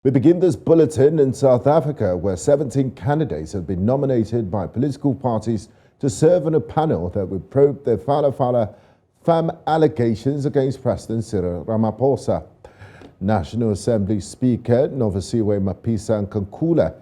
We begin this bulletin in South Africa, where 17 candidates have been nominated by political parties to serve on a panel that will probe the Phala Phala fam allegations against President Ramaphosa. National Assembly Speaker Nosiviwe Mapisa-Nqakula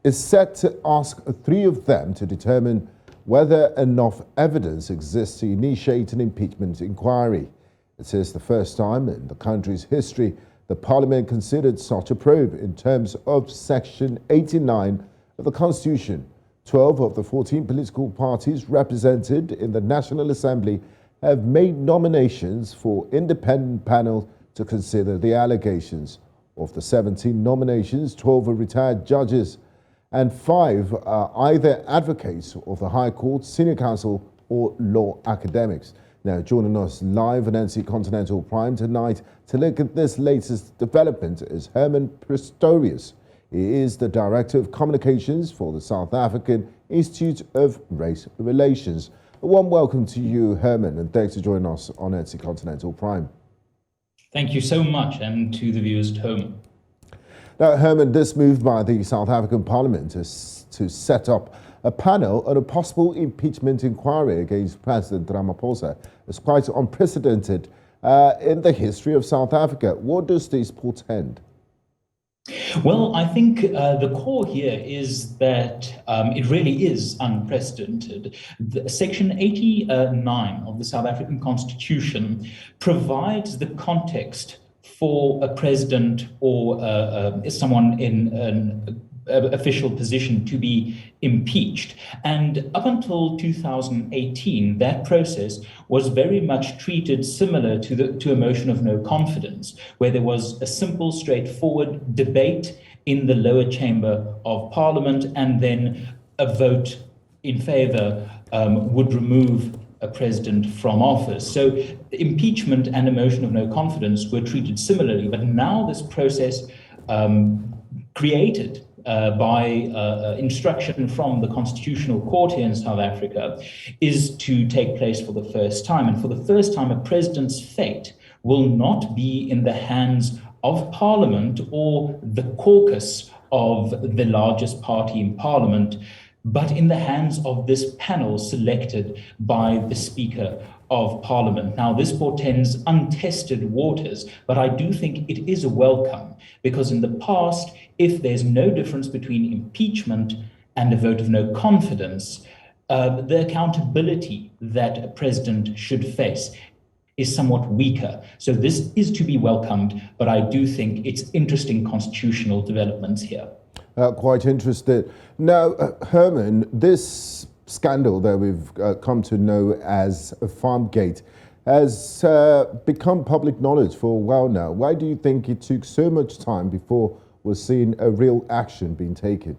is set to ask three of them to determine whether enough evidence exists to initiate an impeachment inquiry. It is the first time in the country's history the Parliament considered such a probe in terms of Section 89 of the Constitution. 12 of the 14 political parties represented in the National Assembly have made nominations for independent panel to consider the allegations. Of the 17 nominations, 12 are retired judges and 5 are either advocates of the High Court, Senior Counsel or law academics. Now, joining us live on NC Continental Prime tonight to look at this latest development is Hermann Pretorius. He is the Director of Communications for the South African Institute of Race Relations. A warm welcome to you, Hermann, and thanks for joining us on NC Continental Prime. Thank you so much, and to the viewers at home. Now, Hermann, this move by the South African Parliament is to set up a panel on a possible impeachment inquiry against President Ramaphosa is quite unprecedented in the history of South Africa. What does this portend? Well, I think the core here is that it really is unprecedented. Section 89 of the South African Constitution provides the context for a president or someone in an official position to be impeached. And up until 2018, that process was very much treated similar to a motion of no confidence, where there was a simple, straightforward debate in the lower chamber of Parliament, and then a vote in favor would remove a president from office. So impeachment and a motion of no confidence were treated similarly, but now this process created by instruction from the Constitutional Court here in South Africa is to take place for the first time. And for the first time, a president's fate will not be in the hands of Parliament or the caucus of the largest party in Parliament, but in the hands of this panel selected by the Speaker of Parliament. Now, this portends untested waters, but I do think it is a welcome, because in the past, if there's no difference between impeachment and a vote of no confidence, the accountability that a president should face is somewhat weaker. So this is to be welcomed, but I do think it's interesting constitutional developments here. Quite interested. Now, Hermann, this scandal that we've come to know as Farmgate has become public knowledge for a while now. Why do you think it took so much time before we're seeing a real action being taken?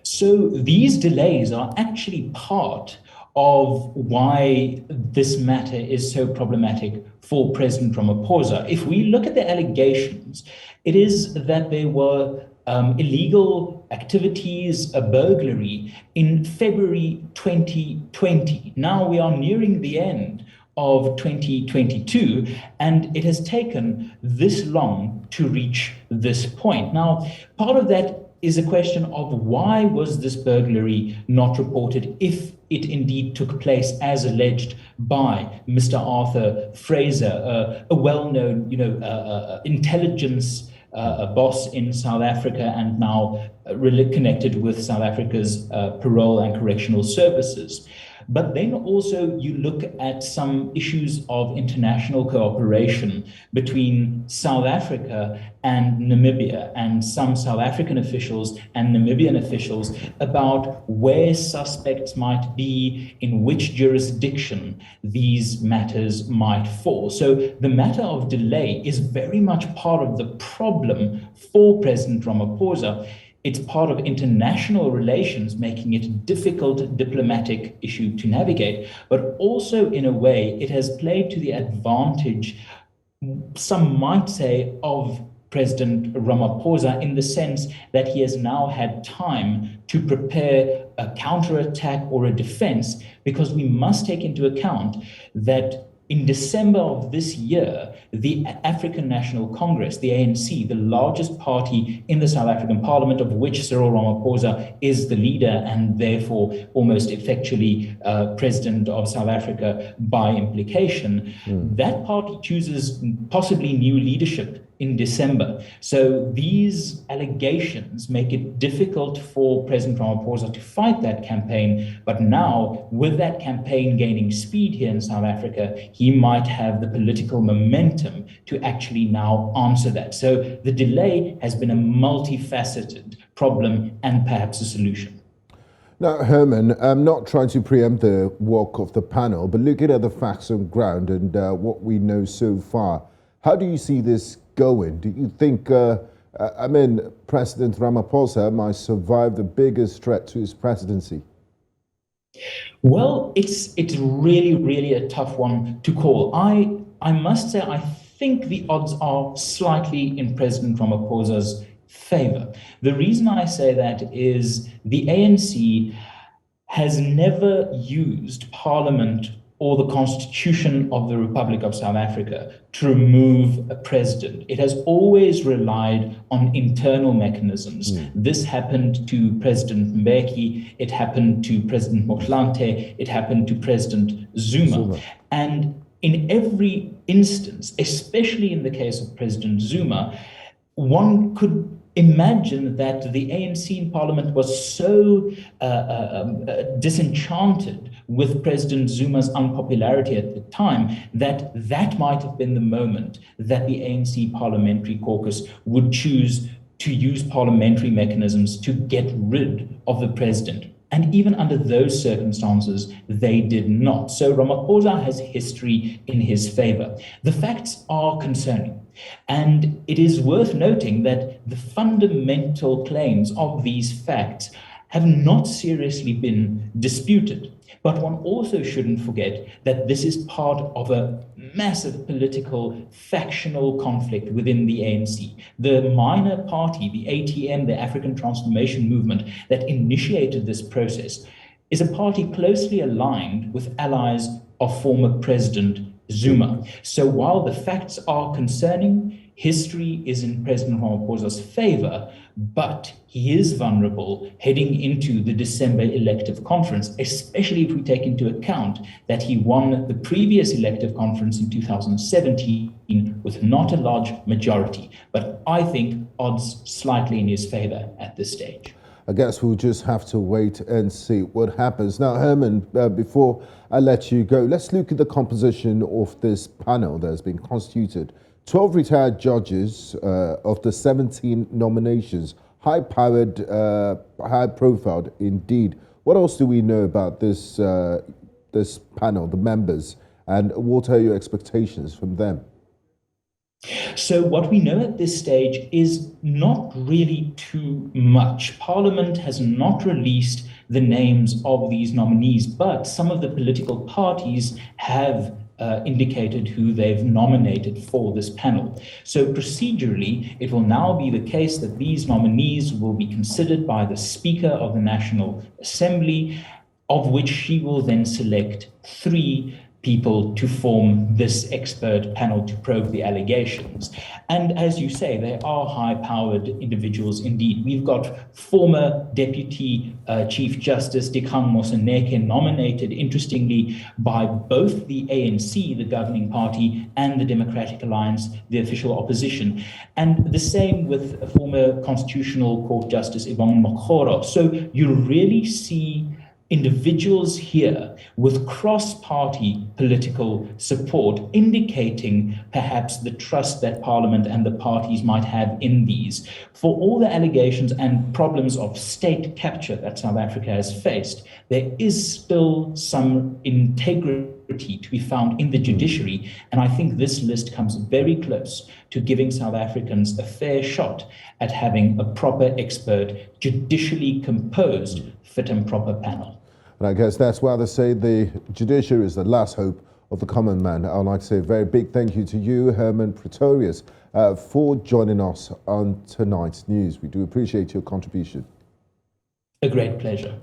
So these delays are actually part of why this matter is so problematic for President Ramaphosa. If we look at the allegations, it is that there were illegal activities, a burglary in February 2020. Now we are nearing the end of 2022, and it has taken this long to reach this point. Now, part of that is a question of why was this burglary not reported if it indeed took place as alleged by Mr. Arthur Fraser, a well-known, intelligence boss in South Africa, and now really connected with South Africa's parole and correctional services. But then also you look at some issues of international cooperation between South Africa and Namibia, and some South African officials and Namibian officials about where suspects might be, in which jurisdiction these matters might fall. So the matter of delay is very much part of the problem for President Ramaphosa. It's part of international relations, making it a difficult diplomatic issue to navigate, but also in a way it has played to the advantage, some might say, of President Ramaphosa, in the sense that he has now had time to prepare a counterattack or a defense, because we must take into account that in December of this year, the African National Congress, the ANC, the largest party in the South African parliament, of which Cyril Ramaphosa is the leader and therefore almost effectually president of South Africa by implication, that party chooses possibly new leadership in December. So these allegations make it difficult for President Ramaphosa to fight that campaign. But now, with that campaign gaining speed here in South Africa, he might have the political momentum to actually now answer that. So the delay has been a multifaceted problem and perhaps a solution. Now, Hermann, I'm not trying to preempt the work of the panel, but looking at the facts on ground and what we know so far, how do you see this going? Do you think, President Ramaphosa might survive the biggest threat to his presidency? Well, it's really, really a tough one to call. I must say, I think the odds are slightly in President Ramaphosa's favor. The reason I say that is the ANC has never used Parliament or the Constitution of the Republic of South Africa to remove a president. It has always relied on internal mechanisms. This happened to President Mbeki, it happened to President Motlanthe, it happened to President Zuma. And in every instance, especially in the case of President Zuma, one could imagine that the ANC in Parliament was so disenchanted with President Zuma's unpopularity at the time that that might have been the moment that the ANC Parliamentary Caucus would choose to use parliamentary mechanisms to get rid of the president. And even under those circumstances, they did not. So Ramaphosa has history in his favor. The facts are concerning. And it is worth noting that the fundamental claims of these facts have not seriously been disputed. But one also shouldn't forget that this is part of a massive political factional conflict within the ANC. The minor party, the ATM, the African Transformation Movement, that initiated this process, is a party closely aligned with allies of former President Zuma. So while the facts are concerning, history is in President Ramaphosa's favor, but he is vulnerable heading into the December elective conference, especially if we take into account that he won the previous elective conference in 2017 with not a large majority. But I think odds slightly in his favor at this stage. I guess we'll just have to wait and see what happens. Now, Hermann, before I let you go, let's look at the composition of this panel that has been constituted. 12 retired judges of the 17 nominations, high-powered, high-profile indeed. What else do we know about this panel, the members, and what are your expectations from them? So what we know at this stage is not really too much. Parliament has not released the names of these nominees, but some of the political parties have indicated who they've nominated for this panel. So procedurally, it will now be the case that these nominees will be considered by the Speaker of the National Assembly, of which she will then select 3 people to form this expert panel to probe the allegations. And as you say, they are high-powered individuals indeed. We've got former Deputy Chief Justice Dikgang Moseneke, nominated, interestingly, by both the ANC, the governing party, and the Democratic Alliance, the official opposition. And the same with former Constitutional Court Justice Yvonne Mokgoro. So you really see individuals here with cross-party political support, indicating perhaps the trust that Parliament and the parties might have in these. For all the allegations and problems of state capture that South Africa has faced, there is still some integrity to be found in the judiciary, and I think this list comes very close to giving South Africans a fair shot at having a proper expert, judicially composed, fit and proper panel. And I guess that's why they say the judiciary is the last hope of the common man. I'd like to say a very big thank you to you, Hermann Pretorius, for joining us on tonight's news. We do appreciate your contribution. A great pleasure.